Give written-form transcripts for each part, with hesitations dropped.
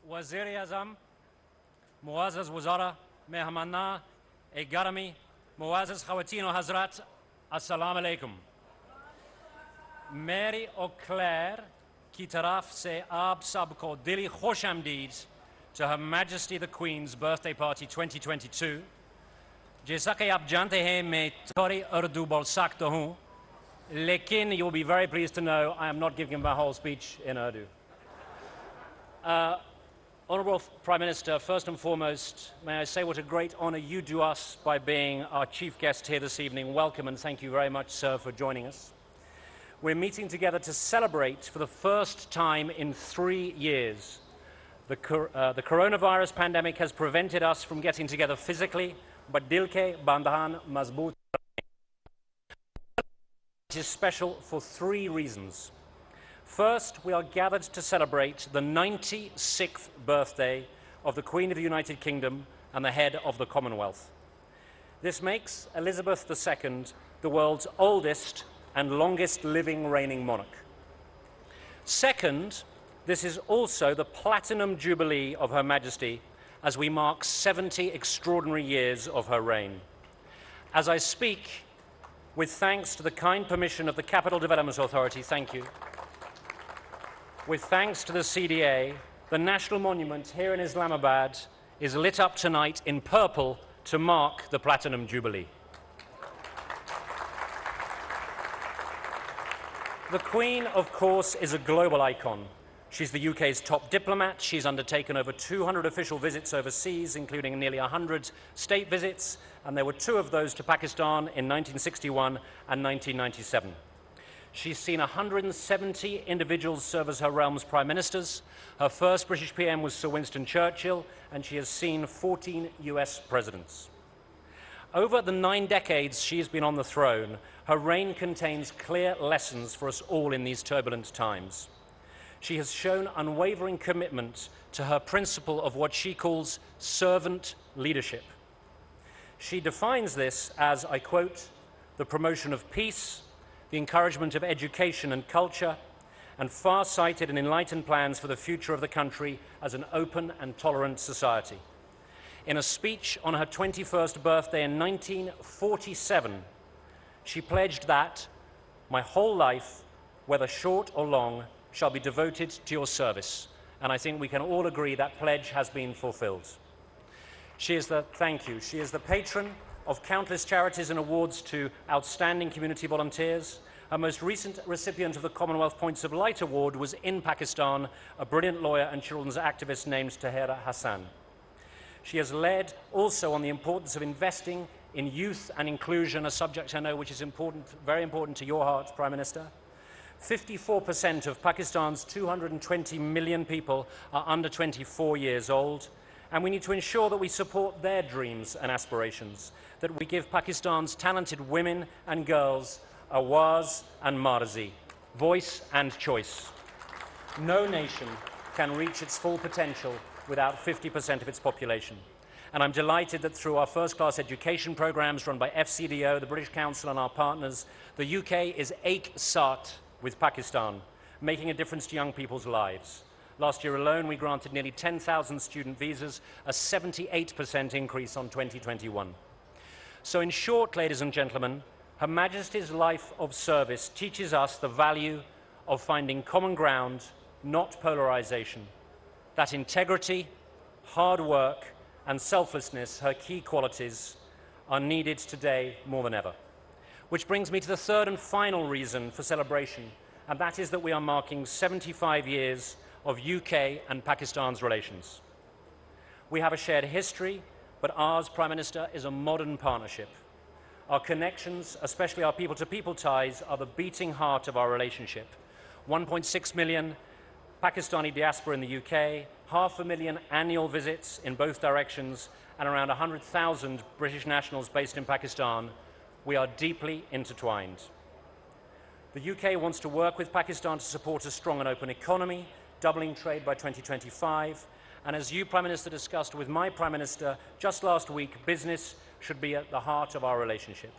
Wazir-e-Azam, Muazzaz Wazara, Mehmanna, Garami, Muazzaz Khawateen o Hazrat, Assalamu alaikum. Mary और Claire की तरफ से आप सबको दिली खुशामदीद to Her Majesty the Queen's birthday party 2022. जैसा कि आप जानते हैं मैं थोड़ी उर्दू बोल सकता हूँ, लेकिन you'll be very pleased to know I am not giving my whole speech in Urdu. Honourable Prime Minister, first and foremost, may I say what a great honour you do us by being our chief guest here this evening. Welcome and thank you very much, sir, for joining us. We're meeting together to celebrate for the first time in 3 years. The coronavirus pandemic has prevented us from getting together physically, but dil ke bandhan mazboot. It is special for 3 reasons. First, we are gathered to celebrate the 96th birthday of the Queen of the United Kingdom and the head of the Commonwealth. This makes Elizabeth II the world's oldest and longest living reigning monarch. Second, this is also the Platinum Jubilee of Her Majesty as we mark 70 extraordinary years of her reign. As I speak, with thanks to the kind permission of the Capital Development Authority, thank you, with thanks to the CDA, the National Monument here in Islamabad is lit up tonight in purple to mark the Platinum Jubilee. The Queen, of course, is a global icon. She's the UK's top diplomat. She's undertaken over 200 official visits overseas, including nearly 100 state visits, and there were 2 of those to Pakistan in 1961 and 1997. She's seen 170 individuals serve as her realm's prime ministers. Her first British PM was Sir Winston Churchill, and she has seen 14 US presidents. Over the 9 decades she has been on the throne, her reign contains clear lessons for us all in these turbulent times. She has shown unwavering commitment to her principle of what she calls servant leadership. She defines this as, I quote, the promotion of peace, the encouragement of education and culture, and far-sighted and enlightened plans for the future of the country as an open and tolerant society. In a speech on her 21st birthday in 1947, she pledged that, "My whole life, whether short or long, shall be devoted to your service." And I think we can all agree that pledge has been fulfilled. She is the patron of countless charities and awards to outstanding community volunteers. Her most recent recipient of the Commonwealth Points of Light Award was in Pakistan, a brilliant lawyer and children's activist named Tahira Hassan. She has led also on the importance of investing in youth and inclusion, a subject I know which is important, very important to your heart, Prime Minister. 54% of Pakistan's 220 million people are under 24 years old, and we need to ensure that we support their dreams and aspirations, that we give Pakistan's talented women and girls awaz and marzi, voice and choice. No nation can reach its full potential without 50% of its population. And I'm delighted that through our first-class education programs run by FCDO, the British Council and our partners, the UK is Ek Saath with Pakistan, making a difference to young people's lives. Last year alone, we granted nearly 10,000 student visas, a 78% increase on 2021. So in short, ladies and gentlemen, Her Majesty's life of service teaches us the value of finding common ground, not polarization, that integrity, hard work, and selflessness, her key qualities, are needed today more than ever. Which brings me to the third and final reason for celebration, and that is that we are marking 75 years of UK and Pakistan's relations. We have a shared history, but ours, Prime Minister, is a modern partnership. Our connections, especially our people-to-people ties, are the beating heart of our relationship. 1.6 million Pakistani diaspora in the UK, 500,000 annual visits in both directions, and around 100,000 British nationals based in Pakistan. We are deeply intertwined. The UK wants to work with Pakistan to support a strong and open economy, doubling trade by 2025, and as you, Prime Minister, discussed with my Prime Minister just last week, business should be at the heart of our relationship.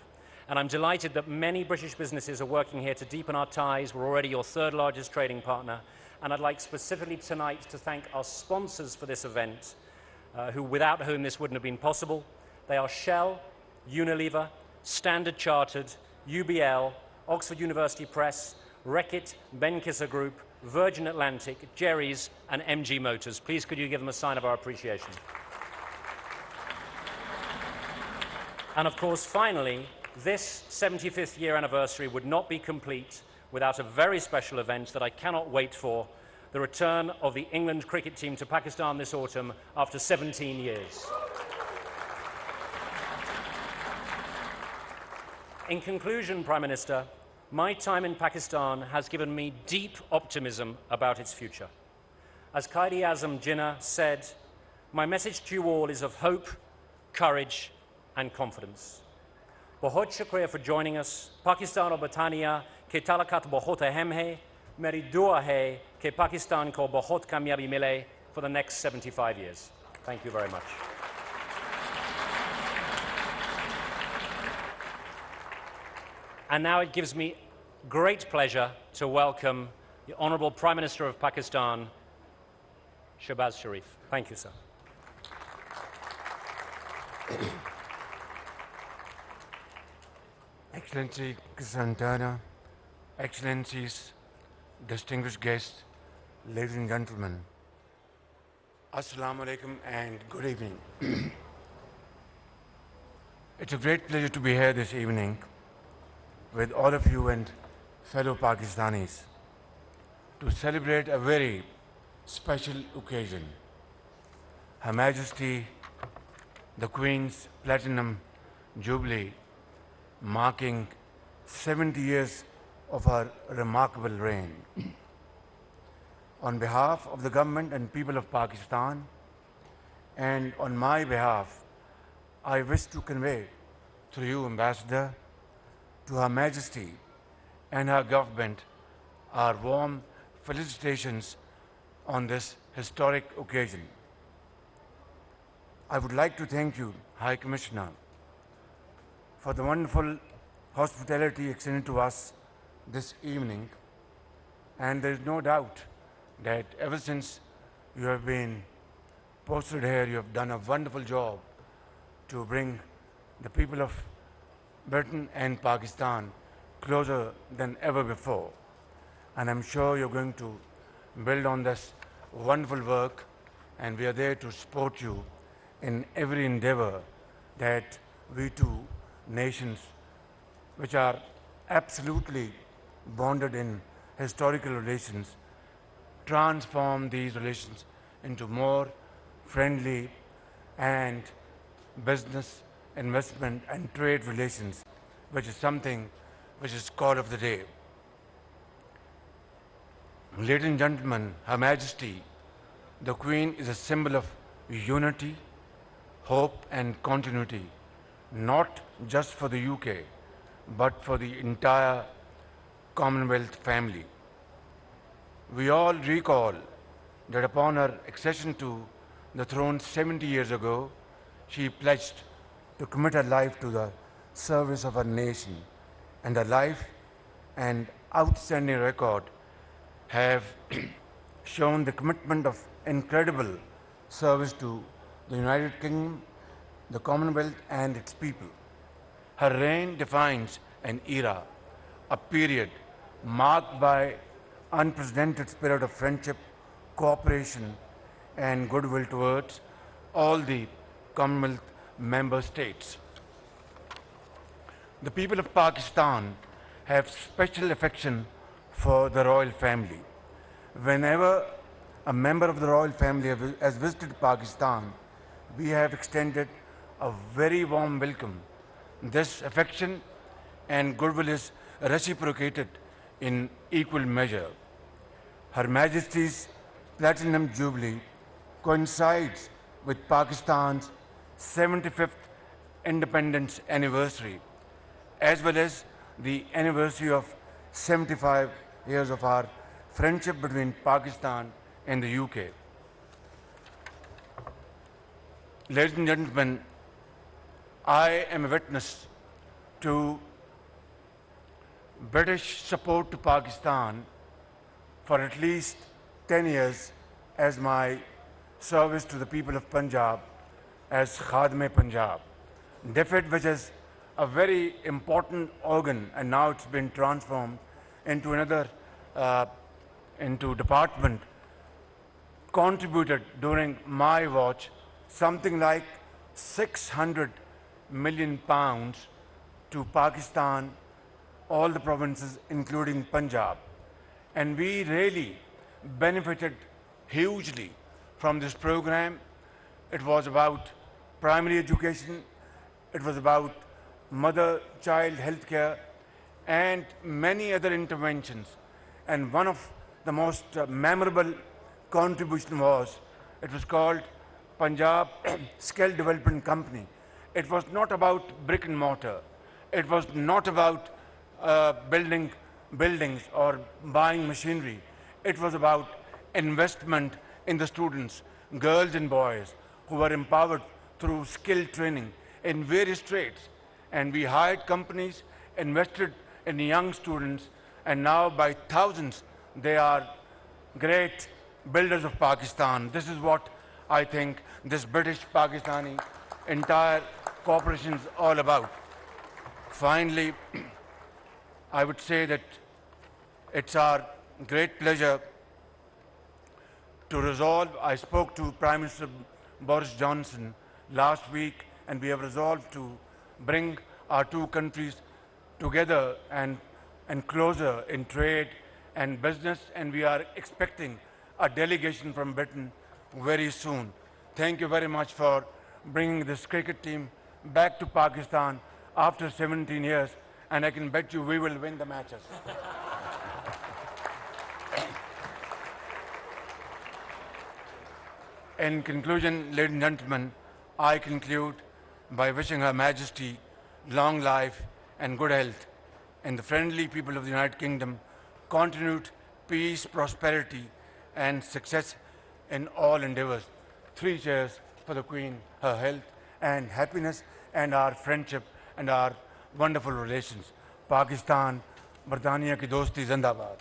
And I'm delighted that many British businesses are working here to deepen our ties. We're already your 3rd largest trading partner, And I'd like specifically tonight to thank our sponsors for this event, without whom this wouldn't have been possible. They are Shell, Unilever, Standard Chartered, UBL, Oxford University Press, Reckitt, Benckiser Group, Virgin Atlantic, Jerry's, and MG Motors. Please could you give them a sign of our appreciation. And of course, finally, this 75th year anniversary would not be complete without a very special event that I cannot wait for, the return of the England cricket team to Pakistan this autumn after 17 years. In conclusion, Prime Minister, my time in Pakistan has given me deep optimism about its future. As Quaid-e-Azam Jinnah said, my message to you all is of hope, courage, and confidence. Bahut shukriya for joining us. Pakistan aur Batania ke talakat bahut ahem hai. Meri dua hai ke Pakistan ko bahut kamyabi mile for the next 75 years. Thank you very much. And now it gives me great pleasure to welcome the Honourable Prime Minister of Pakistan, Shehbaz Sharif. Thank you, sir. Excellency Santana, Excellencies, distinguished guests, ladies and gentlemen, Assalamu alaikum and good evening. It's a great pleasure to be here this evening with all of you and fellow Pakistanis to celebrate a very special occasion. Her Majesty, the Queen's Platinum Jubilee, marking 70 years of her remarkable reign. On behalf of the government and people of Pakistan, and on my behalf, I wish to convey through you, Ambassador, to Her Majesty and her government our warm felicitations on this historic occasion. I would like to thank you, High Commissioner, for the wonderful hospitality extended to us this evening. And there is no doubt that ever since you have been posted here, you have done a wonderful job to bring the people of Britain and Pakistan closer than ever before. And I'm sure you're going to build on this wonderful work, and we are there to support you in every endeavor that we two nations, which are absolutely bonded in historical relations, transform these relations into more friendly and business, investment and trade relations, which is something which is call of the day. Ladies and gentlemen, Her Majesty, the Queen is a symbol of unity, hope and continuity, not just for the UK, but for the entire Commonwealth family. We all recall that upon her accession to the throne 70 years ago, she pledged to commit her life to the service of her nation, and her life and outstanding record have shown the commitment of incredible service to the United Kingdom, the Commonwealth and its people. Her reign defines an era, a period marked by unprecedented spirit of friendship, cooperation and goodwill towards all the Commonwealth member states. The people of Pakistan have special affection for the royal family. Whenever a member of the royal family has visited Pakistan, we have extended a very warm welcome. This affection and goodwill is reciprocated in equal measure. Her Majesty's Platinum Jubilee coincides with Pakistan's 75th independence anniversary, as well as the anniversary of 75 years of our friendship between Pakistan and the UK. Ladies and gentlemen, I am a witness to British support to Pakistan for at least 10 years as my service to the people of Punjab as Khadme Punjab. DFID, which is a very important organ, and now it's been transformed into another into department, contributed during my watch something like 600 million pounds to Pakistan, all the provinces, including Punjab. And we really benefited hugely from this program. It was about primary education, it was about mother-child health care, and many other interventions. And one of the most memorable contribution was, it was called Punjab Skill Development Company. It was not about brick and mortar. It was not about building buildings or buying machinery. It was about investment in the students, girls and boys, who were empowered through skill training in various trades. And we hired companies, invested in young students, and now by thousands, they are great builders of Pakistan. This is what I think this British-Pakistani entire cooperation is all about. Finally, I would say that it's our great pleasure to resolve. I spoke to Prime Minister Boris Johnson last week, and we have resolved to bring our two countries together and closer in trade and business, and we are expecting a delegation from Britain very soon. Thank you very much for bringing this cricket team back to Pakistan after 17 years, and I can bet you we will win the matches. In conclusion, ladies and gentlemen, I conclude by wishing Her Majesty long life and good health, and the friendly people of the United Kingdom continued peace, prosperity, and success in all endeavors. 3 cheers for the Queen, her health and happiness, and our friendship and our wonderful relations. Pakistan, Britannia ki dosti zindabad.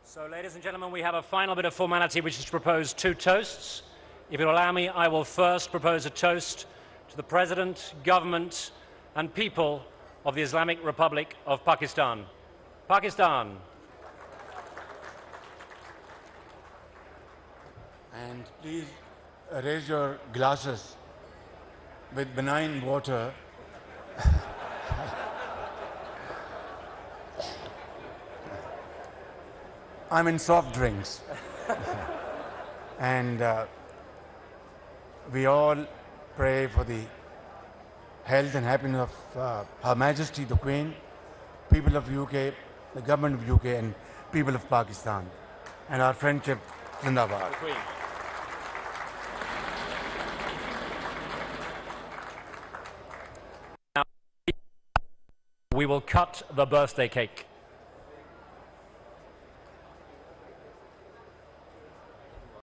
So, ladies and gentlemen, we have a final bit of formality, which is to propose 2 toasts. If you'll allow me, I will first propose a toast to the President, Government, and people of the Islamic Republic of Pakistan. Pakistan. And please raise your glasses with benign water. I'm in soft drinks. And we all pray for the health and happiness of Her Majesty the Queen, people of UK, the government of UK, and people of Pakistan. And our friendship, zindabad. The Queen. Now, we will cut the birthday cake.